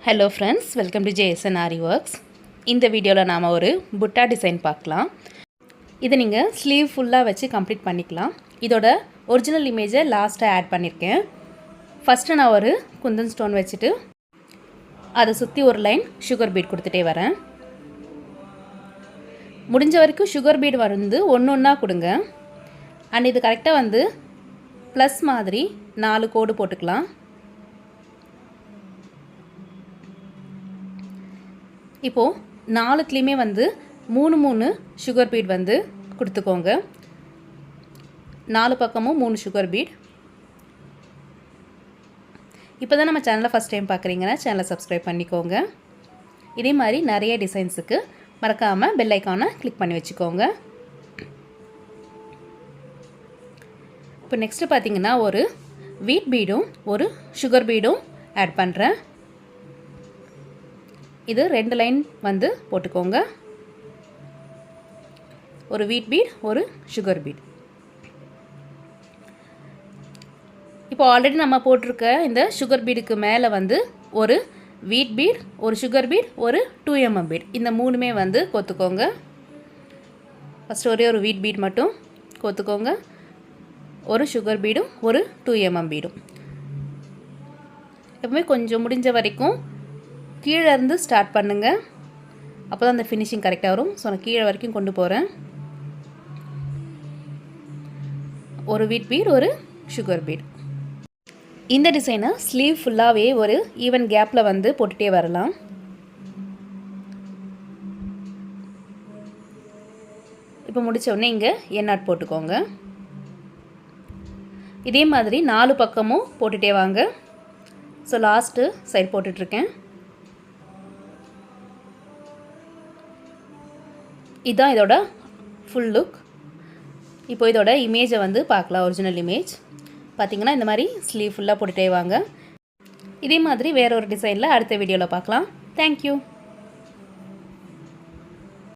Hello friends, welcome to JSN Ari Works. இந்த வீடியோவில் நாம் ஒரு புட்டா டிசைன் பார்க்கலாம். இதை நீங்கள் ஸ்லீவ் ஃபுல்லாக வச்சு கம்ப்ளீட் பண்ணிக்கலாம். இதோட ஒரிஜினல் இமேஜை லாஸ்ட்டாக ஆட் பண்ணியிருக்கேன். ஃபஸ்ட்டு நான் ஒரு குந்தன் ஸ்டோன் வச்சுட்டு அதை சுற்றி ஒரு லைன் சுகர் பீட் கொடுத்துட்டே வரேன். முடிஞ்ச வரைக்கும் சுகர் பீட் வந்து ஒன்று ஒன்றா கொடுங்க. அண்ட் இது கரெக்டாக வந்து ப்ளஸ் மாதிரி 4 கோடு போட்டுக்கலாம். இப்போது 4த்துலேயுமே வந்து 3 சுகர் பீட் வந்து கொடுத்துக்கோங்க. 4 பக்கமும் 3 சுகர் பீட். இப்போ தான் நம்ம சேனலை ஃபஸ்ட் டைம் பார்க்குறீங்கன்னா சேனலை சப்ஸ்கிரைப் பண்ணிக்கோங்க. இதே மாதிரி நிறைய டிசைன்ஸுக்கு மறக்காமல் பெல் ஐக்கானை கிளிக் பண்ணி வச்சுக்கோங்க. இப்போ நெக்ஸ்ட்டு பார்த்திங்கன்னா ஒரு வீட் பீடும் ஒரு சுகர் பீடும் ஆட் பண்ணுறேன். இது 2 லைன் வந்து போட்டுக்கோங்க. ஒரு வீட் பீட் ஒரு சுகர் பீட். இப்போ ஆல்ரெடி நம்ம போட்டிருக்க இந்த சுகர் பீடுக்கு மேலே வந்து ஒரு வீட் பீட் ஒரு சுகர் பீட் ஒரு 2 mm பீட், இந்த 3மே வந்து கோத்துக்கோங்க. ஃபஸ்ட்டு ஒரே ஒரு வீட் பீட் மட்டும் கோத்துக்கோங்க. ஒரு சுகர் பீடும் ஒரு 2 mm பீடும். எப்பவுமே கொஞ்சம் முடிஞ்ச வரைக்கும் கீழே இருந்து ஸ்டார்ட் பண்ணுங்கள். அப்போ தான் அந்த ஃபினிஷிங் கரெக்டாக வரும். ஸோ நான் கீழே வரைக்கும் கொண்டு போகிறேன். ஒரு வீட் பீட் ஒரு சுகர் பீட். இந்த டிசைனை ஸ்லீவ் ஃபுல்லாகவே ஒரு ஈவன் கேப்பில் வந்து போட்டுகிட்டே வரலாம். இப்போ முடித்த உடனே இங்கே எண்ணாட் போட்டுக்கோங்க. இதே மாதிரி 4 பக்கமும் போட்டுகிட்டே வாங்க. ஸோ லாஸ்ட்டு சைட் போட்டுட்ருக்கேன். இதுதான் இதோட ஃபுல் லுக். இப்போ இதோட இமேஜை வந்து பார்க்கலாம். ஒரிஜினல் இமேஜ் பார்த்திங்கன்னா இந்த மாதிரி ஸ்லீவ் ஃபுல்லாக போட்டுகிட்டே வாங்க. இதே மாதிரி வேற ஒரு டிசைனில் அடுத்த வீடியோவில் பார்க்கலாம். தேங்க்யூ.